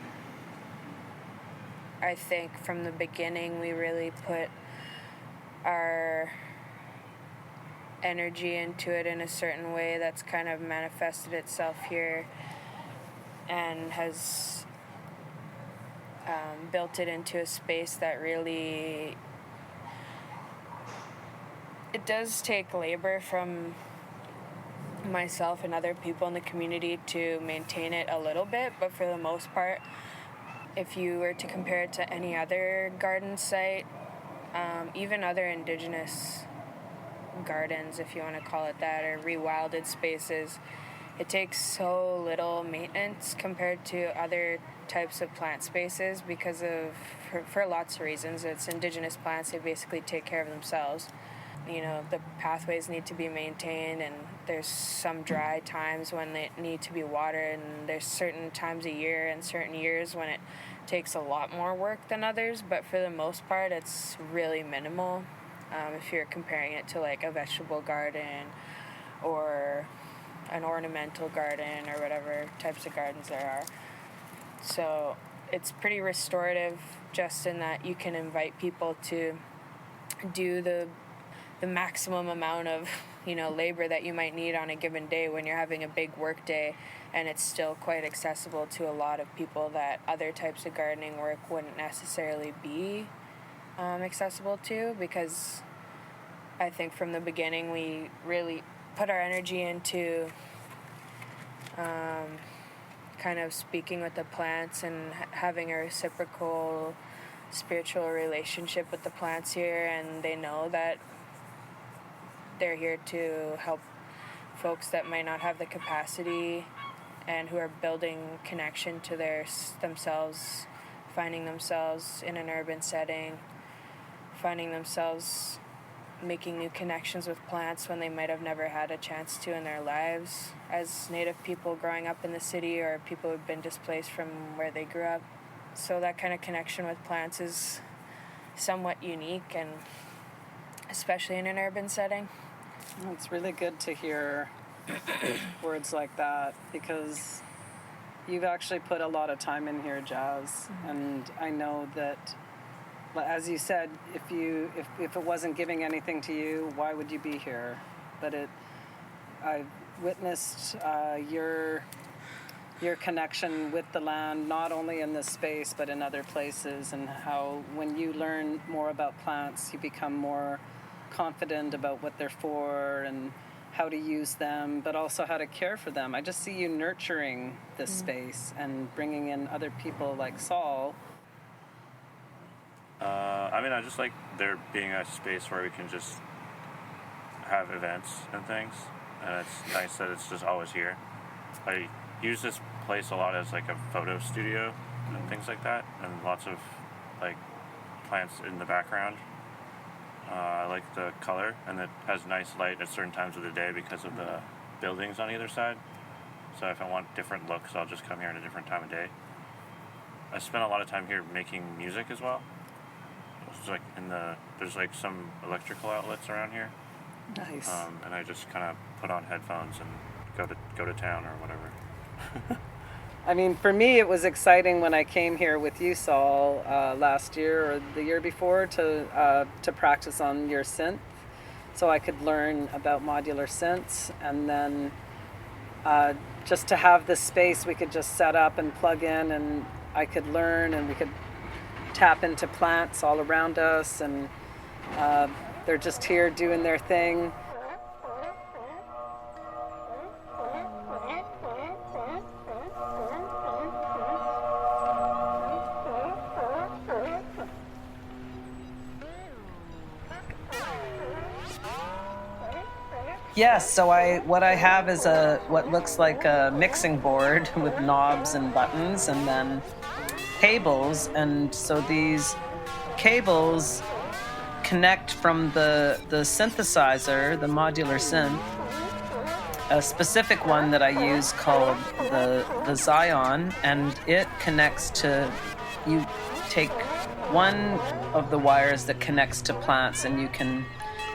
I think from the beginning we really put our energy into it in a certain way that's kind of manifested itself here and has built it into a space that really, it does take labor from myself and other people in the community to maintain it a little bit, but for the most part, if you were to compare it to any other garden site, even other Indigenous gardens, if you want to call it that, or rewilded spaces, it takes so little maintenance compared to other types of plant spaces because for lots of reasons. It's Indigenous plants, they basically take care of themselves. The pathways need to be maintained, and there's some dry times when they need to be watered, and there's certain times a year and certain years when it takes a lot more work than others, but for the most part it's really minimal if you're comparing it to like a vegetable garden or an ornamental garden or whatever types of gardens there are. So it's pretty restorative just in that you can invite people to do the maximum amount of labor that you might need on a given day when you're having a big work day, and it's still quite accessible to a lot of people that other types of gardening work wouldn't necessarily be accessible to, because I think from the beginning we really put our energy into kind of speaking with the plants and having a reciprocal spiritual relationship with the plants here, and they know that they're here to help folks that might not have the capacity and who are building connection to themselves, finding themselves in an urban setting, finding themselves making new connections with plants when they might have never had a chance to in their lives as Native people growing up in the city or people who've been displaced from where they grew up. So that kind of connection with plants is somewhat unique, and especially in an urban setting. It's really good to hear words like that, because you've actually put a lot of time in here, Jaz, and I know that, as you said, if it wasn't giving anything to you, why would you be here? but I've witnessed your connection with the land, not only in this space but in other places, and how when you learn more about plants, you become more confident about what they're for and how to use them, but also how to care for them. I just see you nurturing this space and bringing in other people like Saul. I just like there being a space where we can just have events and things, and it's nice that it's just always here. I use this place a lot as like a photo studio and things like that, and lots of like plants in the background. I like the color, and it has nice light at certain times of the day because of the buildings on either side. So if I want different looks, I'll just come here at a different time of day. I spent a lot of time here making music as well. It's like there's like some electrical outlets around here. Nice. And I just kind of put on headphones and go to town or whatever. I mean, for me, it was exciting when I came here with you, Saul, last year or the year before to practice on your synth, so I could learn about modular synths, and then just to have this space we could just set up and plug in, and I could learn, and we could tap into plants all around us, and they're just here doing their thing. Yes, so what I have is what looks like a mixing board with knobs and buttons, and then cables, and so these cables connect from the synthesizer, the modular synth, a specific one that I use called the Zion, and it connects to, you take one of the wires that connects to plants, and you can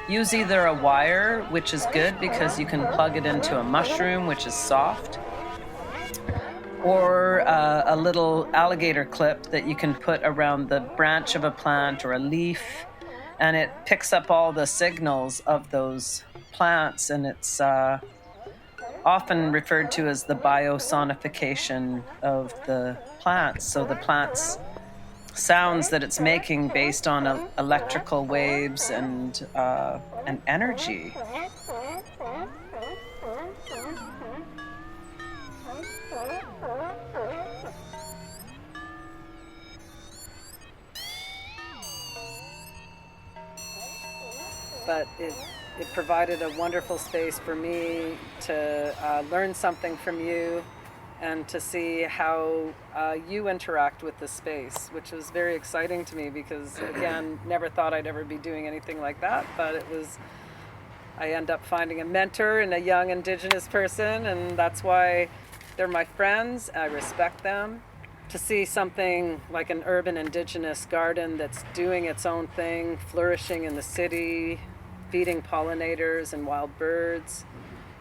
use either a wire, which is good because you can plug it into a mushroom, which is soft, or a little alligator clip that you can put around the branch of a plant or a leaf, and it picks up all the signals of those plants, and it's often referred to as the biosonification of the plants. So the plants sounds that it's making based on electrical waves and energy. But it provided a wonderful space for me to learn something from you, and to see how you interact with the space, which was very exciting to me because, again, never thought I'd ever be doing anything like that, but I end up finding a mentor in a young Indigenous person, and that's why they're my friends. I respect them. To see something like an urban Indigenous garden that's doing its own thing, flourishing in the city, feeding pollinators and wild birds,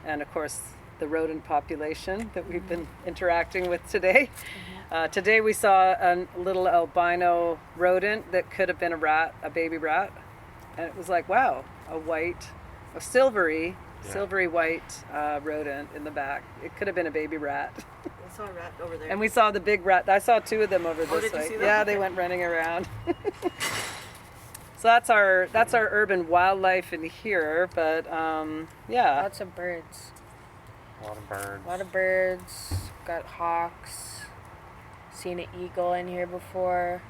and of course, the rodent population that we've been interacting with today. Today we saw a little albino rodent that could have been a rat, a baby rat. And it was like, wow, a silvery white rodent in the back. It could have been a baby rat. I saw a rat over there. And we saw the big rat. I saw two of them over this did you way. see them? Yeah, they went running around. So that's our urban wildlife in here, but yeah. Lots of birds. A lot of birds. A lot of birds. Got hawks. Seen an eagle in here before.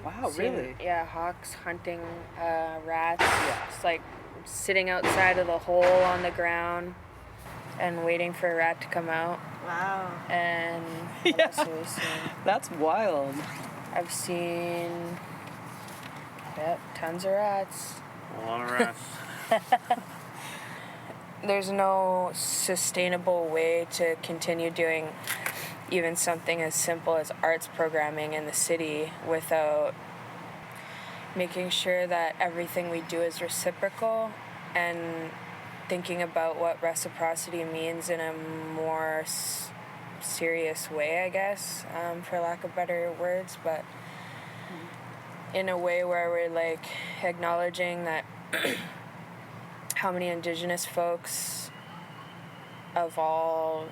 Wow, really? Yeah, hawks hunting rats. Just like sitting outside of the hole on the ground and waiting for a rat to come out. Wow. And what else have we seen? That's wild. I've seen tons of rats. A lot of rats. There's no sustainable way to continue doing even something as simple as arts programming in the city without making sure that everything we do is reciprocal and thinking about what reciprocity means in a more serious way, I guess, for lack of better words, but in a way where we're like acknowledging that how many Indigenous folks of all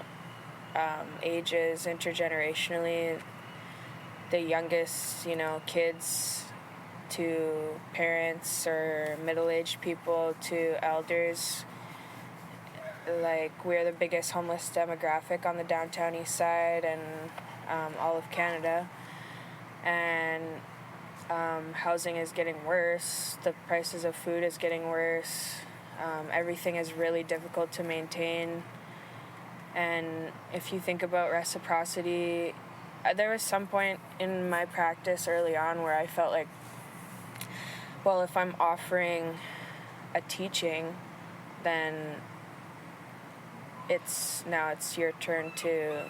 ages, intergenerationally, the youngest, kids to parents or middle-aged people to elders. Like, we're the biggest homeless demographic on the downtown Eastside and all of Canada. And housing is getting worse. The prices of food is getting worse. Everything is really difficult to maintain. And if you think about reciprocity, there was some point in my practice early on where I felt like, well, if I'm offering a teaching, then it's your turn to,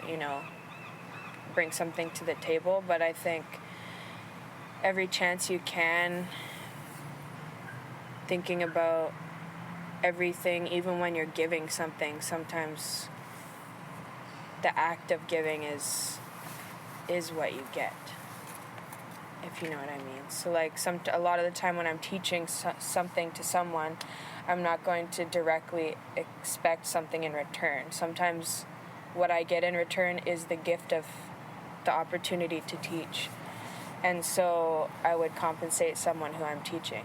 bring something to the table. But I think every chance you can, thinking about everything, even when you're giving something, sometimes the act of giving is what you get, if you know what I mean. So like a lot of the time when I'm teaching something to someone, I'm not going to directly expect something in return. Sometimes what I get in return is the gift of the opportunity to teach. And so I would compensate someone who I'm teaching.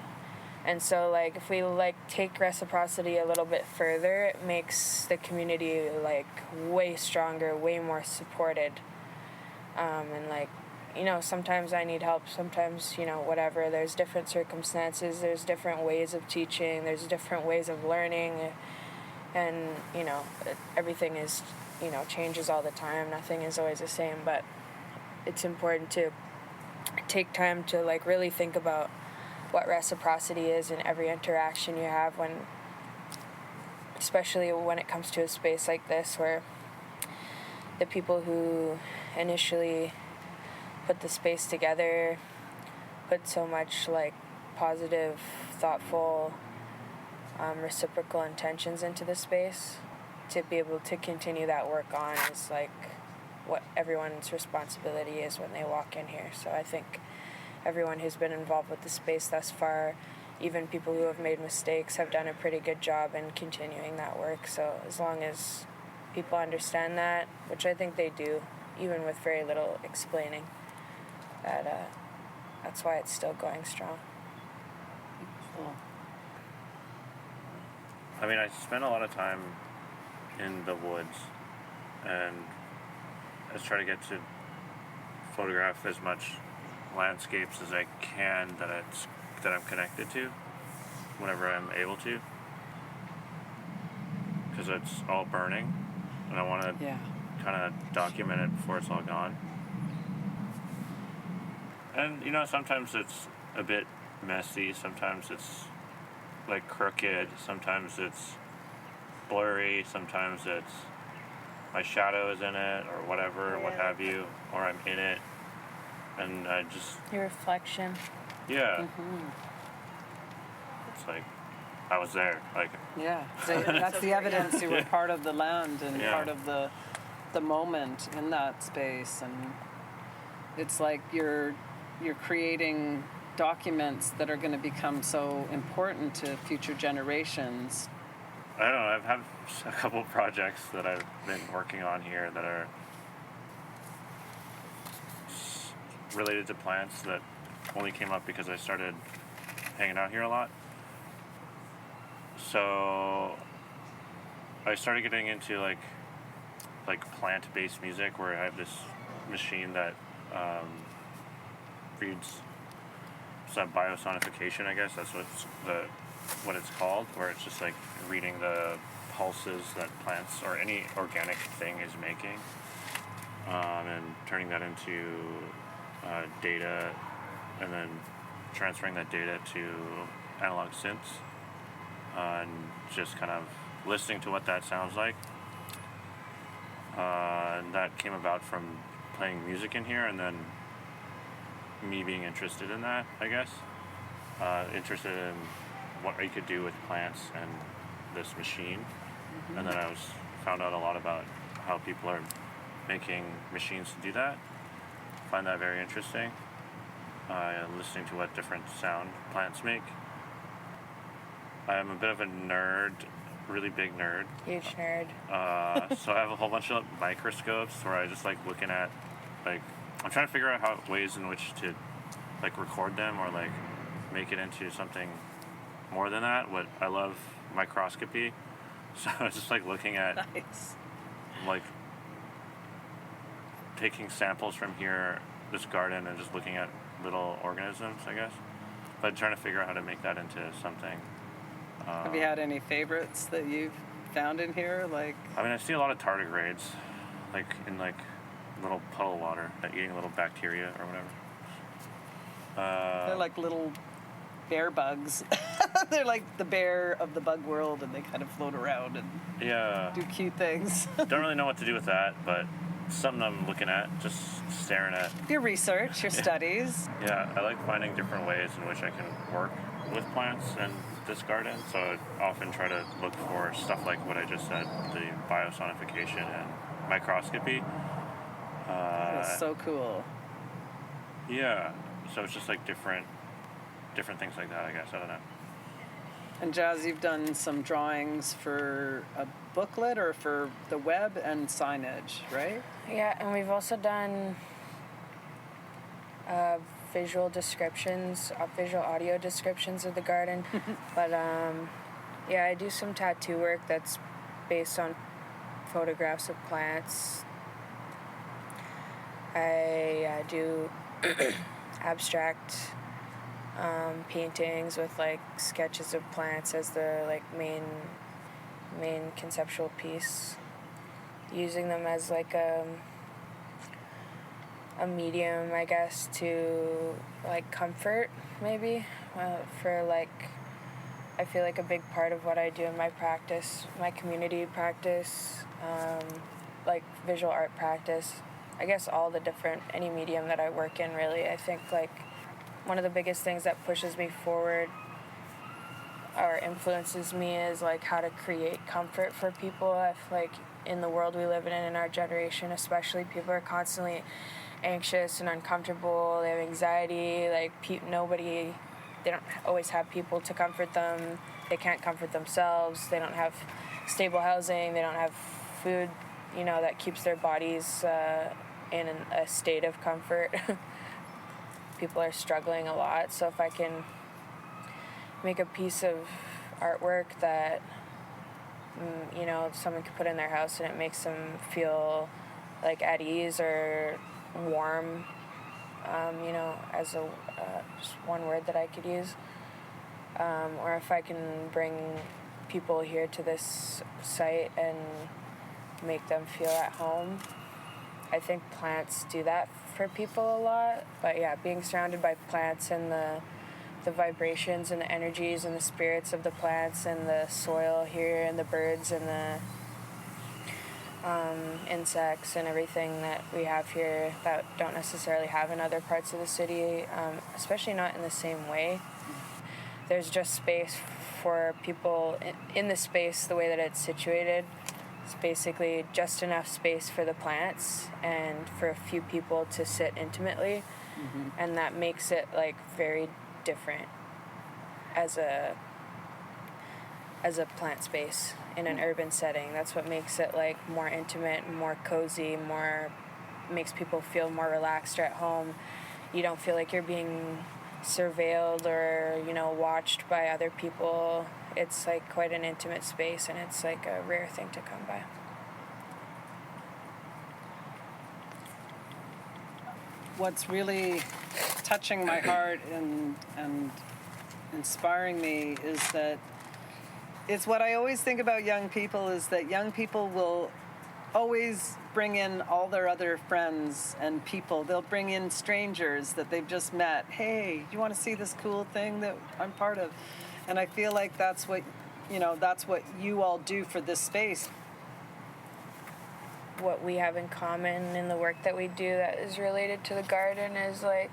And so like if we take reciprocity a little bit further, it makes the community way stronger, way more supported. And sometimes I need help, sometimes, whatever. There's different circumstances, there's different ways of teaching, there's different ways of learning, and, everything is, changes all the time. Nothing is always the same, but it's important to take time to, really think about what reciprocity is in every interaction you have especially when it comes to a space like this where the people who initially put the space together put so much positive, thoughtful, reciprocal intentions into the space. To be able to continue that work on is what everyone's responsibility is when they walk in here. So I think everyone who's been involved with the space thus far, even people who have made mistakes, have done a pretty good job in continuing that work. So as long as people understand that, which I think they do, even with very little explaining, that's why it's still going strong. Cool. I mean, I spend a lot of time in the woods, and I just try to get to photograph as much landscapes as I can that I'm connected to whenever I'm able to, because it's all burning and I want to kind of document it before it's all gone. And sometimes it's a bit messy, sometimes it's crooked, sometimes it's blurry, sometimes it's my shadow is in it or whatever, what have you, or I'm in it. And I just... Your reflection. Yeah. Mm-hmm. It's I was there. Yeah, that's the evidence you were part of the land and part of the moment in that space. And it's you're creating documents that are going to become so important to future generations. I don't know, I've had a couple projects that I've been working on here that are related to plants that only came up because I started hanging out here a lot. So I started getting into plant-based music, where I have this machine that reads some biosonification, I guess that's what it's called, where it's just reading the pulses that plants or any organic thing is making, and turning that into data, and then transferring that data to analog synths, and just kind of listening to what that sounds like. And that came about from playing music in here, and then me being interested in that, I guess. Interested in what you could do with plants and this machine. Mm-hmm. And then I found out a lot about how people are making machines to do that. Find that very interesting. Listening to what different sound plants make. I'm a bit of a nerd, really big nerd. Huge nerd. So I have a whole bunch of microscopes where I just like looking at, like, I'm trying to figure out how ways in which to like record them or like make it into something more than that. What I love microscopy, so I was just like looking at Nice. like taking samples from here, this garden, and just looking at little organisms, I guess. But trying to figure out how to make that into something. Have you had any favorites that you've found in here? Like, I mean, I see a lot of tardigrades, like in like little puddle of water, eating little bacteria or whatever. they're like little bear bugs. They're like the bear of the bug world, and they kind of float around and Yeah. do cute things. Don't really know what to do with that, but something I'm looking at, just staring at. Your research, your studies. Yeah, I like finding different ways in which I can work with plants in this garden, so I often try to look for stuff like what I just said, the biosonification and microscopy. That's so cool. Yeah, so it's just like different things like that, I guess. I don't know. And Jaz, you've done some drawings for a booklet or for the web and signage, right? Yeah, and we've also done visual descriptions, visual audio descriptions of the garden. But yeah, I do some tattoo work that's based on photographs of plants. I do abstract paintings with like sketches of plants as the like main conceptual piece, using them as like a medium, I guess, to like comfort maybe, for like, I feel like a big part of what I do in my practice, my community practice, like visual art practice, I guess any medium that I work in really, I think like one of the biggest things that pushes me forward or influences me is like how to create comfort for people. I feel like in the world we live in our generation especially, people are constantly anxious and uncomfortable, they have anxiety, like they don't always have people to comfort them, they can't comfort themselves, they don't have stable housing, they don't have food, that keeps their bodies in a state of comfort. People are struggling a lot, so if I can make a piece of artwork that someone could put in their house and it makes them feel like at ease or warm, as just one word that I could use, or if I can bring people here to this site and make them feel at home. I think plants do that for people a lot, but yeah, being surrounded by plants and the vibrations and the energies and the spirits of the plants and the soil here and the birds and the insects and everything that we have here that don't necessarily have in other parts of the city, especially not in the same way. There's just space for people in the space, the way that it's situated. It's basically just enough space for the plants and for a few people to sit intimately, and that makes it like very different as a plant space in an urban setting. That's what makes it like more intimate, more cozy, makes people feel more relaxed or at home. You don't feel like you're being surveilled or watched by other people. It's like quite an intimate space, and it's like a rare thing to come by. What's really touching my heart and inspiring me is that it's what I always think about young people, is that young people will always bring in all their other friends and people. They'll bring in strangers that they've just met. Hey, you want to see this cool thing that I'm part of? And I feel like that's what you all do for this space. What we have in common in the work that we do that is related to the garden is like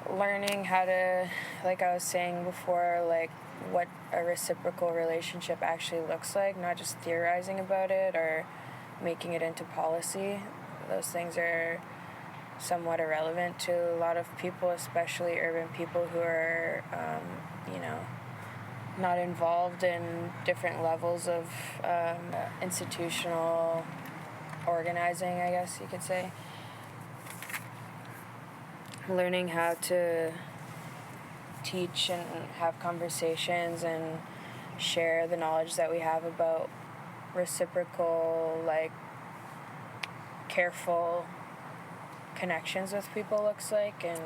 learning how to, like I was saying before, like what a reciprocal relationship actually looks like, not just theorizing about it or making it into policy. Those things are somewhat irrelevant to a lot of people, especially urban people who are, not involved in different levels of institutional organizing, I guess you could say. Learning how to teach and have conversations and share the knowledge that we have about reciprocal, like, careful connections with people looks like, and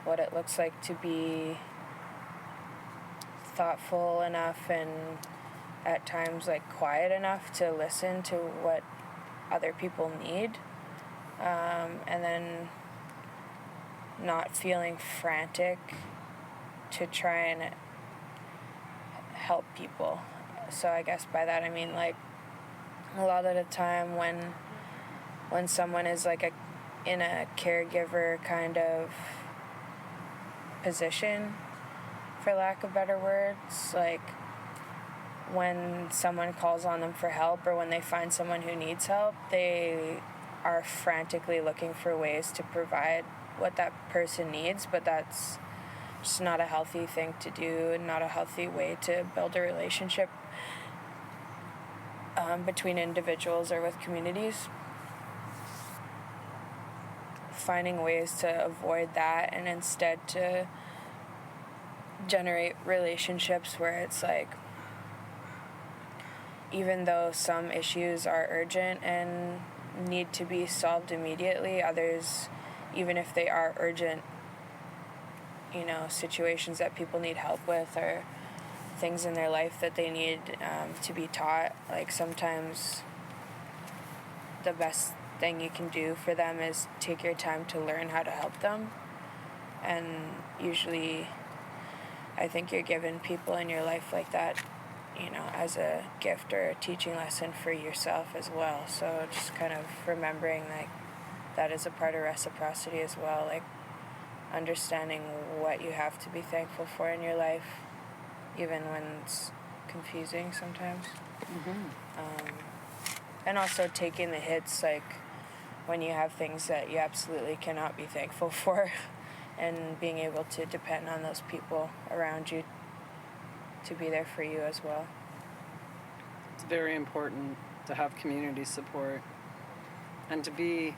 what it looks like to be thoughtful enough and at times like quiet enough to listen to what other people need, and then not feeling frantic to try and help people. So I guess by that I mean, like, a lot of the time when someone is like in a caregiver kind of position, for lack of better words, like when someone calls on them for help or when they find someone who needs help, they are frantically looking for ways to provide what that person needs, but that's just not a healthy thing to do and not a healthy way to build a relationship between individuals or with communities. Finding ways to avoid that and instead to generate relationships where it's like, even though some issues are urgent and need to be solved immediately, others, even if they are urgent, you know, situations that people need help with or things in their life that they need to be taught, like sometimes the best thing you can do for them is take your time to learn how to help them. And usually I think you're given people in your life like that, you know, as a gift or a teaching lesson for yourself as well. So just kind of remembering like that is a part of reciprocity as well, like understanding what you have to be thankful for in your life, even when it's confusing sometimes. And also taking the hits, like when you have things that you absolutely cannot be thankful for, and being able to depend on those people around you to be there for you as well. It's very important to have community support and to be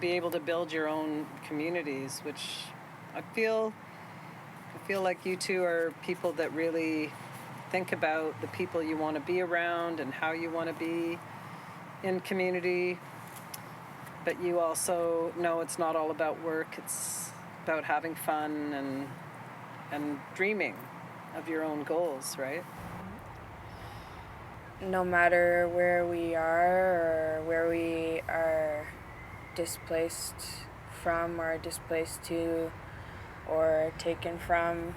able to build your own communities, which I feel like you two are people that really think about the people you want to be around and how you want to be in community. But you also know it's not all about work. It's about having fun and dreaming of your own goals, right? No matter where we are or where we are displaced from or displaced to or taken from,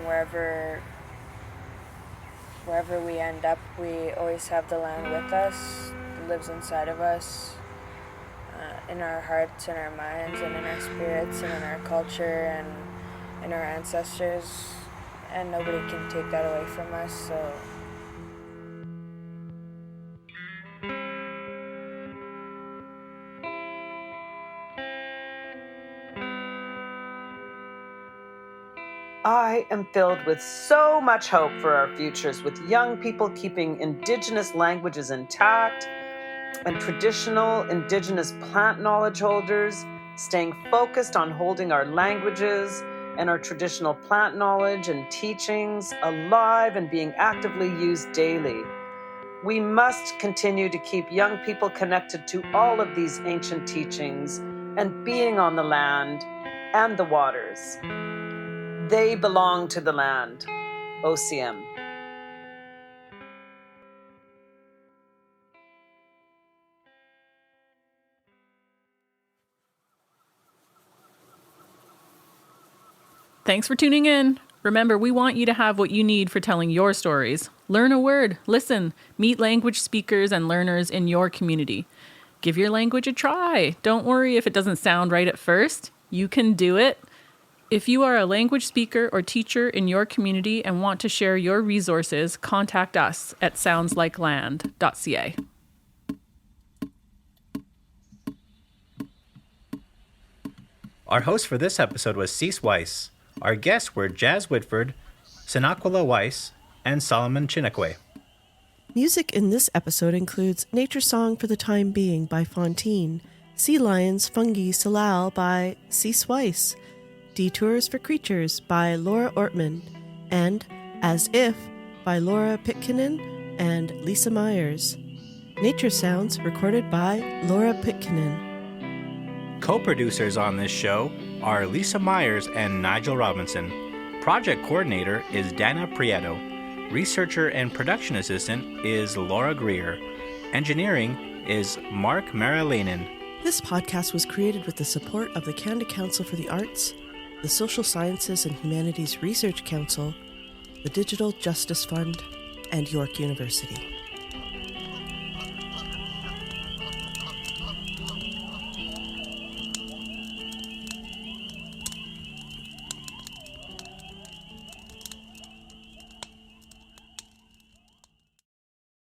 wherever we end up, we always have the land with us. It lives inside of us, in our hearts and our minds and in our spirits and in our culture and in our ancestors, and nobody can take that away from us. So I am filled with so much hope for our futures, with young people keeping Indigenous languages intact and traditional Indigenous plant knowledge holders staying focused on holding our languages and our traditional plant knowledge and teachings alive and being actively used daily. We must continue to keep young people connected to all of these ancient teachings and being on the land and the waters. They belong to the land. OCM. Thanks for tuning in. Remember, we want you to have what you need for telling your stories. Learn a word, listen, meet language speakers and learners in your community. Give your language a try. Don't worry if it doesn't sound right at first. You can do it. If you are a language speaker or teacher in your community and want to share your resources, contact us at soundslikeland.ca. Our host for this episode was Cease Wyss. Our guests were Jaz Whitford, Senaqwila Wyss, and Soloman Chiniquay. Music in this episode includes Nature Song for the Time Being by Fontaine, Sea Lions, Fungi, Salal by Cease Wyss, Detours for Creatures by Laura Ortman, and As If by Laura Pitkinen and Lisa Myers. Nature Sounds recorded by Laura Pitkinen. Co-producers on this show are Lisa Myers and Nigel Robinson. Project coordinator is Dana Prieto. Researcher and production assistant is Laura Greer. Engineering is Mark Marilainen. This podcast was created with the support of the Canada Council for the Arts, the Social Sciences and Humanities Research Council, the Digital Justice Fund, and York University.